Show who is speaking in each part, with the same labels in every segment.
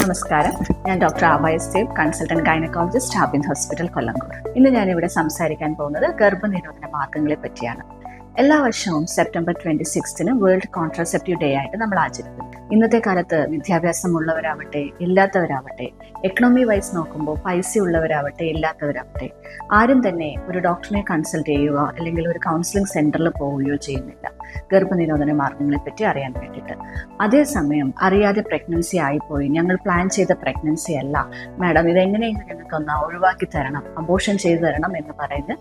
Speaker 1: നമസ്കാരം, ഞാൻ doctor Aaba S Dev, consultant gynaecologist, Habin hospital, Kollengode. ഇന്ന് ഞാനിവിടെ സംസാരിക്കാൻ പോകുന്നത് ഗർഭനിരോധന മാർഗങ്ങളെ പറ്റിയാണ്. എല്ലാ വർഷവും സെപ്റ്റംബർ 26 വേൾഡ് കോൺട്രസെപ്റ്റീവ് ഡേ ആയിട്ട് നമ്മൾ ആചരിക്കുന്നു. ഇന്നത്തെ കാലത്ത് വിദ്യാഭ്യാസമുള്ളവരാവട്ടെ ഇല്ലാത്തവരാവട്ടെ, എക്കണോമി വൈസ് നോക്കുമ്പോൾ പൈസ ഉള്ളവരാവട്ടെ ഇല്ലാത്തവരാവട്ടെ, ആരും തന്നെ ഒരു ഡോക്ടറിനെ കൺസൾട്ട് ചെയ്യുകയോ അല്ലെങ്കിൽ ഒരു കൗൺസിലിംഗ് സെന്ററിൽ പോവുകയോ ചെയ്യുന്നില്ല ഗർഭനിരോധന മാർഗങ്ങളെ പറ്റി അറിയാൻ വേണ്ടിയിട്ട്. അതേസമയം അറിയാതെ പ്രഗ്നൻസി ആയിപ്പോയി, ഞങ്ങൾ പ്ലാൻ ചെയ്ത പ്രഗ്നൻസി അല്ല മാഡം, ഇതെങ്ങനെയെങ്കിലും ഞങ്ങൾക്കൊന്ന് ഒഴിവാക്കി തരണം, അബോർഷൻ ചെയ്തു തരണം എന്ന് പറയുന്നത്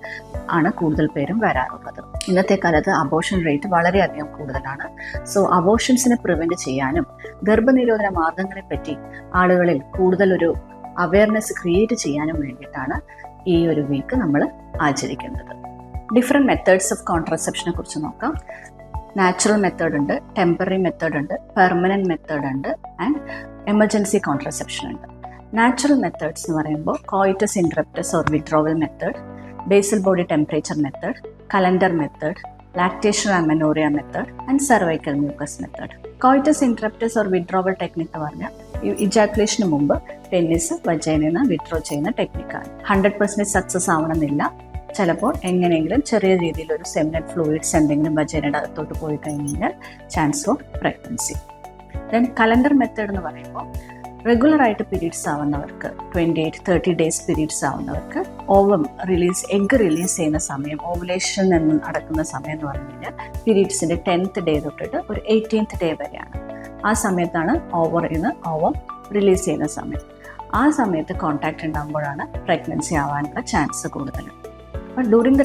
Speaker 1: ആണ് കൂടുതൽ പേരും വരാറുള്ളത്. ഇന്നത്തെ കാലത്ത് അബോർഷൻ റേറ്റ് വളരെയധികം കൂടുതലാണ്. സോ അബോർഷൻസിനെ പ്രിവെന്റ് ചെയ്യാനും ഗർഭനിരോധന മാർഗങ്ങളെ പറ്റി ആളുകളിൽ കൂടുതൽ ഒരു അവയർനെസ് ക്രിയേറ്റ് ചെയ്യാനും വേണ്ടിയിട്ടാണ് ഈ ഒരു വീക്ക് നമ്മൾ ആചരിക്കുന്നത്. ഡിഫറെൻറ്റ് മെത്തേഡ്സ് ഓഫ് കോൺട്രസെപ്ഷനെ കുറിച്ച് നോക്കാം. നാച്ചുറൽ മെത്തേഡ് ഉണ്ട്, ടെമ്പററി മെത്തേഡ് ഉണ്ട്, പെർമനന്റ് മെത്തേഡ് ഉണ്ട്, ആൻഡ് എമർജൻസി കോൺട്രസെപ്ഷൻ ഉണ്ട്. നാച്ചുറൽ മെത്തേഡ്സ് എന്ന് പറയുമ്പോൾ coitus interruptus or withdrawal method, basal body temperature method, calendar method, lactation amenorrhoea method and cervical mucus method. Coitus interruptus or withdrawal technique എന്ന് പറഞ്ഞാൽ ഇജാക്കുലേഷന് മുമ്പ് penis വജൈനയിൽ നിന്ന് withdraw ചെയ്യുന്ന ടെക്നിക്കാണ്. 100% success ആവണമെന്നില്ല. ചിലപ്പോൾ എങ്ങനെയെങ്കിലും ചെറിയ രീതിയിൽ ഒരു സെമിനൽ ഫ്ലൂയിഡ്സ് എന്തെങ്കിലും വജൈനയുടെ അകത്തോട്ട് പോയി കഴിഞ്ഞാൽ chance of pregnancy. Then calendar method എന്ന് പറയുമ്പോൾ റെഗുലറായിട്ട് പീരീഡ്സ് ആവുന്നവർക്ക്, 28-30 ഡേയ്സ് പീരീഡ്സ് ആവുന്നവർക്ക് എഗ് റിലീസ് ചെയ്യുന്ന സമയം, ഓവുലേഷൻ എന്ന് നടക്കുന്ന സമയം എന്ന് പറഞ്ഞു കഴിഞ്ഞാൽ പീരീഡ്സിൻ്റെ 10th ഡേ തൊട്ടിട്ട് ഒരു 18th ഡേ വരെയാണ്. ആ സമയത്താണ് ഓവം റിലീസ് ചെയ്യുന്ന സമയം. ആ സമയത്ത് കോൺടാക്റ്റ് ഉണ്ടാകുമ്പോഴാണ് പ്രഗ്നൻസി ആവാനുള്ള ചാൻസ് കൂടുതൽ. But during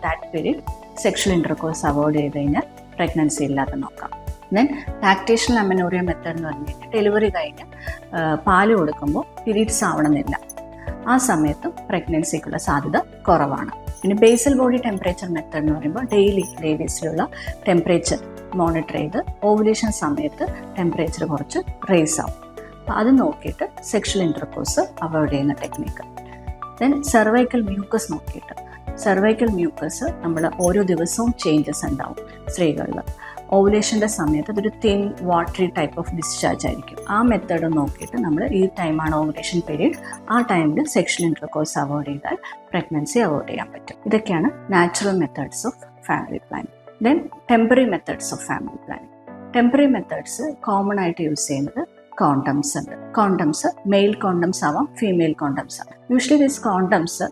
Speaker 1: that period sexual intercourse avoid ചെയ്ത് കഴിഞ്ഞാൽ പ്രഗ്നൻസി ഇല്ലാതെ നോക്കാം. ദെൻ ലാക്ടേഷണൽ അമെനോറിയ മെത്തേഡ് എന്ന് പറഞ്ഞു കഴിഞ്ഞാൽ ഡെലിവറി കഴിഞ്ഞ് പാല് കൊടുക്കുമ്പോൾ പീരീഡ്സ് ആവണമെന്നില്ല. ആ സമയത്തും പ്രഗ്നൻസിക്കുള്ള സാധ്യത കുറവാണ്. പിന്നെ ബേസൽ ബോഡി ടെമ്പറേച്ചർ മെത്തേഡ് എന്ന് പറയുമ്പോൾ ഡെയിലി ലേഡീസിലുള്ള ടെമ്പറേച്ചർ മോണിറ്റർ ചെയ്ത് ഓവുലേഷൻ സമയത്ത് ടെമ്പറേച്ചർ കുറച്ച് റേസ് ആവും. അപ്പോൾ അത് നോക്കിയിട്ട് സെക്ഷൽ ഇൻ്റർകോഴ്സ് അവോയ്ഡ് ചെയ്യുന്ന ടെക്നിക്ക്. ദെൻ സർവൈക്കൽ മ്യൂക്കസ് നോക്കിയിട്ട്, സർവൈക്കൽ മ്യൂക്കസ് നമ്മൾ ഓരോ ദിവസവും ചേഞ്ചസ് ഉണ്ടാവും സ്ത്രീകളിൽ. ഓവുലേഷൻ്റെ സമയത്ത് അതൊരു thin watery type of discharge ആയിരിക്കും. ആ മെത്തേഡ് നോക്കിയിട്ട് നമ്മൾ ഈ ടൈമാണ് ഓവുലേഷൻ പീരീഡ്, ആ ടൈമിൽ സെക്ഷൽ ഇൻ്റർകോഴ്സ് അവോയ്ഡ് ചെയ്താൽ പ്രഗ്നൻസി അവോയ്ഡ് ചെയ്യാൻ പറ്റും. ഇതൊക്കെയാണ് natural methods of family planning. Then temporary methods of family planning. Temporary methods common ആയിട്ട് യൂസ് ചെയ്യുന്നത് കോണ്ടംസ് ഉണ്ട്. കോണ്ടംസ് മെയിൽ കോണ്ടംസ് ആവാം, ഫീമെയിൽ കോണ്ടംസ് ആവാം. Usually these condoms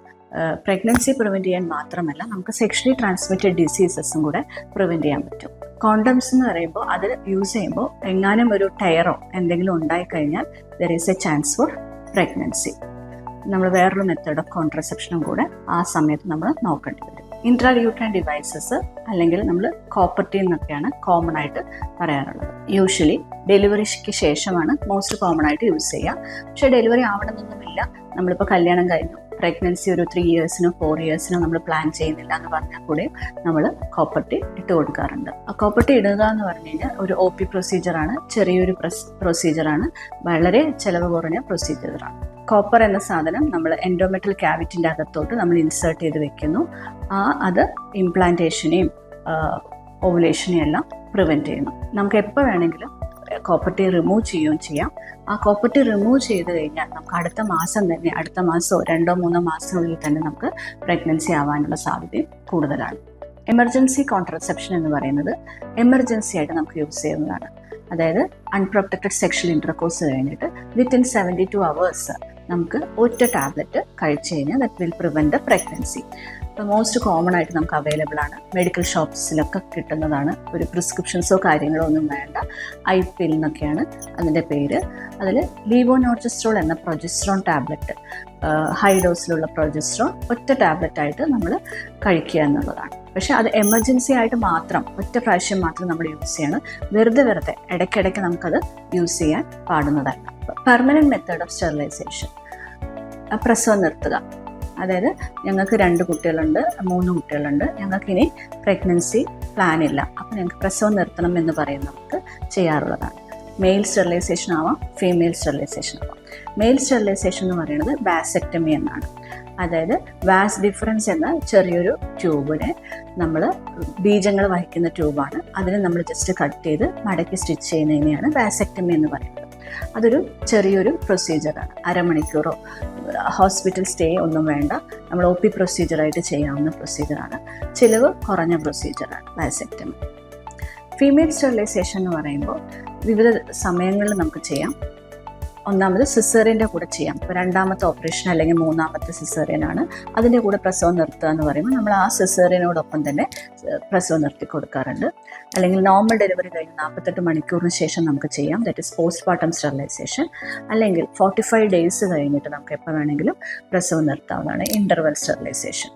Speaker 1: pregnancy prevent ചെയ്യാൻ മാത്രമല്ല, നമുക്ക് സെക്ഷലി ട്രാൻസ്മിറ്റഡ് ഡിസീസസും കൂടെ പ്രിവെൻറ്റ് ചെയ്യാൻ പറ്റും. കോണ്ടംസ് എന്ന് പറയുമ്പോൾ അത് യൂസ് ചെയ്യുമ്പോൾ എങ്ങാനും ഒരു ടയറോ എന്തെങ്കിലും ഉണ്ടായിക്കഴിഞ്ഞാൽ there is A chance for pregnancy. നമ്മൾ വേറൊരു മെത്തേഡ് ഓഫ് കോൺട്രസെപ്ഷനും കൂടെ ആ സമയത്ത് നമ്മൾ നോക്കേണ്ടി വരും. ഇൻട്രായൂട്രൈൻ ഡിവൈസസ് അല്ലെങ്കിൽ നമ്മൾ കോപ്പർട്ടി എന്നൊക്കെയാണ് കോമൺ ആയിട്ട് പറയാറുള്ളത്. യൂഷ്വലി ഡെലിവറിക്ക് ശേഷമാണ് മോസ്റ്റ് കോമൺ ആയിട്ട് യൂസ് ചെയ്യുക. പക്ഷേ ഡെലിവറി ആവണമെന്നൊന്നുമില്ല. നമ്മളിപ്പോൾ കല്യാണം കഴിഞ്ഞു, പ്രഗ്നൻസി ഒരു 3 ഇയേഴ്സിനോ 4 ഇയേഴ്സിനോ നമ്മൾ പ്ലാൻ ചെയ്യുന്നില്ല എന്ന് പറഞ്ഞാൽ കൂടെ നമ്മൾ കോപ്പർട്ടി ഇട്ട് കൊടുക്കാറുണ്ട്. ആ കോപ്പർട്ടി ഇടുക എന്ന് പറഞ്ഞു കഴിഞ്ഞാൽ ഒരു OP പ്രൊസീജിയറാണ്, ചെറിയൊരു പ്രൊസീജിയറാണ്, വളരെ ചിലവ് കുറഞ്ഞ പ്രൊസീജിയറാണ്. കോപ്പർ എന്ന സാധനം നമ്മൾ എൻഡോമെട്രൽ ക്യാവിറ്റിൻ്റെ അകത്തോട്ട് നമ്മൾ ഇൻസേർട്ട് ചെയ്ത് വെക്കുന്നു. അത് ഇംപ്ലാന്റേഷനെയും ഓവുലേഷനെയും എല്ലാം പ്രിവെൻറ്റ് ചെയ്യുന്നു. നമുക്ക് എപ്പോൾ വേണമെങ്കിലും കോപ്പർട്ടി റിമൂവ് ചെയ്യുകയും ചെയ്യാം. ആ കോപ്പർട്ടി റിമൂവ് ചെയ്ത് കഴിഞ്ഞാൽ നമുക്ക് അടുത്ത മാസമോ 2-3 മാസത്തിനുള്ളിൽ തന്നെ നമുക്ക് പ്രഗ്നൻസി ആവാനുള്ള സാധ്യതയും കൂടുതലാണ്. എമർജൻസി കോൺട്രസെപ്ഷൻ എന്ന് പറയുന്നത് എമർജൻസി ആയിട്ട് നമുക്ക് യൂസ് ചെയ്യുന്നതാണ്. അതായത് അൺപ്രൊട്ടക്റ്റഡ് സെക്ഷൽ ഇൻ്റർകോഴ്സ് കഴിഞ്ഞിട്ട് വിത്തിൻ 72 hours നമുക്ക് ഒറ്റ ടാബ്ലറ്റ് കഴിച്ചു കഴിഞ്ഞാൽ that will prevent the pregnancy. ഇപ്പോൾ മോസ്റ്റ് കോമൺ ആയിട്ട് നമുക്ക് അവൈലബിൾ ആണ്, മെഡിക്കൽ ഷോപ്സിലൊക്കെ കിട്ടുന്നതാണ്. ഒരു പ്രിസ്ക്രിപ്ഷൻസോ കാര്യങ്ങളോ ഒന്നും വേണ്ട. IPIL എന്നൊക്കെയാണ് അതിൻ്റെ പേര്. അതിൽ ലീവോനോർജസ്ട്രോൾ എന്ന പ്രൊജസ്ട്രോൺ ടാബ്ലറ്റ്, ഹൈ ഡോസിലുള്ള പ്രൊജസ്ട്രോൺ ഒറ്റ ടാബ്ലറ്റായിട്ട് നമ്മൾ കഴിക്കുക എന്നുള്ളതാണ്. പക്ഷേ അത് എമർജൻസി ആയിട്ട് മാത്രം ഒറ്റ പ്രാവശ്യം മാത്രം നമ്മൾ യൂസ് ചെയ്യണം. വെറുതെ ഇടയ്ക്കിടയ്ക്ക് നമുക്കത് യൂസ് ചെയ്യാൻ പാടുന്നതല്ല. പെർമനൻറ്റ് മെത്തേഡ് ഓഫ് സ്റ്റെറിലൈസേഷൻ, പ്രസവം നിർത്തുക. അതായത് ഞങ്ങൾക്ക് 2 കുട്ടികളുണ്ട്, 3 കുട്ടികളുണ്ട്, ഞങ്ങൾക്കിനി പ്രഗ്നൻസി പ്ലാൻ ഇല്ല, അപ്പോൾ ഞങ്ങൾക്ക് പ്രസവം നിർത്തണം എന്ന് പറയുന്നവർക്ക് ചെയ്യാറുള്ളതാണ്. മെയിൽ സ്റ്റെറിലൈസേഷൻ ആവാം, ഫീമെയിൽ സ്റ്റെറിലൈസേഷൻ ആവാം. മെയിൽ സ്റ്റെറിലൈസേഷൻ എന്ന് പറയുന്നത് വാസെക്ടമി എന്നാണ്. അതായത് വാസ് ഡിഫറൻസ് എന്ന ചെറിയൊരു ട്യൂബിനെ നമ്മൾ ബീജങ്ങൾ വഹിക്കുന്ന ട്യൂബാണ്. അതിനെ നമ്മൾ ജസ്റ്റ് കട്ട് ചെയ്ത് മടക്കി സ്റ്റിച്ച് ചെയ്യുന്നതിനെയാണ് വാസെക്ടമി എന്ന് പറയുന്നത്. അതൊരു ചെറിയൊരു പ്രൊസീജിയറാണ്. അരമണിക്കൂറോ ഹോസ്പിറ്റൽ സ്റ്റേ ഒന്നും വേണ്ട, നമ്മൾ ഒ പി പ്രൊസീജിയറായിട്ട് ചെയ്യാവുന്ന പ്രൊസീജിയറാണ്. ചിലവ് കുറഞ്ഞ പ്രൊസീജിയറാണ് വാസെക്ടമി. ഫീമെയിൽ സ്റ്റെറിലൈസേഷൻ എന്ന് പറയുമ്പോൾ വിവിധ സമയങ്ങളിൽ നമുക്ക് ചെയ്യാം. ഒന്നാമത് സിസേറിയൻ്റെ കൂടെ ചെയ്യാം. ഇപ്പോൾ രണ്ടാമത്തെ ഓപ്പറേഷൻ അല്ലെങ്കിൽ മൂന്നാമത്തെ സിസേറിയനാണ്, അതിൻ്റെ കൂടെ പ്രസവം നിർത്തുക എന്ന് പറയുമ്പോൾ നമ്മൾ ആ സിസേറിയനോടൊപ്പം തന്നെ പ്രസവം നിർത്തി കൊടുക്കാറുണ്ട്. അല്ലെങ്കിൽ നോർമൽ ഡെലിവറി കഴിഞ്ഞ് 48 മണിക്കൂറിന് ശേഷം നമുക്ക് ചെയ്യാം, ദാറ്റ് ഇസ് പോസ്റ്റ്മോർട്ടം സ്റ്റെറിലൈസേഷൻ. അല്ലെങ്കിൽ 45 ഡേയ്സ് കഴിഞ്ഞിട്ട് നമുക്ക് എപ്പോൾ വേണമെങ്കിലും പ്രസവം നിർത്താവുന്നതാണ്, ഇൻ്റർവെൽ സ്റ്റെറിലൈസേഷൻ.